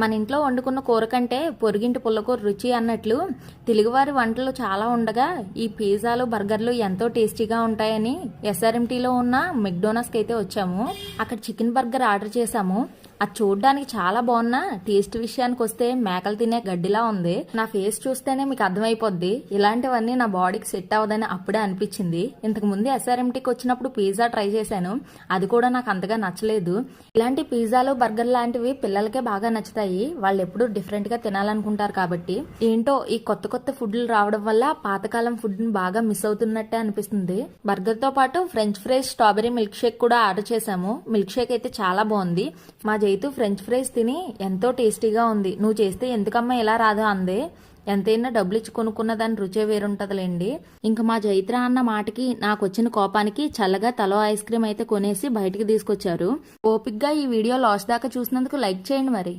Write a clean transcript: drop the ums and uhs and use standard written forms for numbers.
మన ఇంట్లో వండుకున్న కూర కంటే పొరుగింటి పుల్లకూర రుచి అన్నట్లు తెలుగువారి వంటలు చాలా ఉండగా ఈ పిజ్జాలు బర్గర్లు ఎంతో టేస్టీగా ఉంటాయని ఎస్ఆర్ఎంటీలో ఉన్న మెక్డోనల్డ్స్కి అయితే వచ్చాము. అక్కడ చికెన్ బర్గర్ ఆర్డర్ చేసాము. అది చూడడానికి చాలా బాగున్నా టేస్ట్ విషయానికి వస్తే మేకలు తినే గడ్డిలా ఉంది. నా ఫేస్ చూస్తేనే మీకు అర్థమైపోద్ది ఇలాంటివన్నీ నా బాడీకి సెట్ అవ్వదని అప్పుడే అనిపించింది. ఇంతకు ముందు ఎస్ఆర్ఎంటీకి వచ్చినప్పుడు పిజ్జా ట్రై చేశాను, అది కూడా నాకు అంతగా నచ్చలేదు. ఇలాంటి పిజ్జాలు బర్గర్ లాంటివి పిల్లలకే బాగా నచ్చుతాయి, వాళ్ళు ఎప్పుడు డిఫరెంట్ గా తినాలనుకుంటారు కాబట్టి. ఏంటో ఈ కొత్త కొత్త ఫుడ్లు రావడం వల్ల పాతకాలం ఫుడ్ ని బాగా మిస్ అవుతున్నట్టే అనిపిస్తుంది. బర్గర్ తో పాటు French fries, strawberry milk shake కూడా ఆర్డర్ చేశాము. మిల్క్ షేక్ అయితే చాలా బాగుంది. మా జైతు ఫ్రెంచ్ ఫ్రైస్ తిని ఎంతో టేస్టీగా ఉంది, నువ్వు చేస్తే ఎందుకమ్మా ఇలా రాదా అందే. ఎంతైనా డబ్బులు ఇచ్చి కొనుక్కున్న దాని రుచే వేరుంటదిలేండి. ఇంకా మా జైత్ర అన్న మాటకి నాకు వచ్చిన కోపానికి చల్లగా తలో ఐస్ క్రీమ్ అయితే కొనేసి బయటికి తీసుకొచ్చారు. ఓపిక్గా ఈ వీడియో లాస్ట్ దాకా చూసినందుకు లైక్ చేయండి మరి.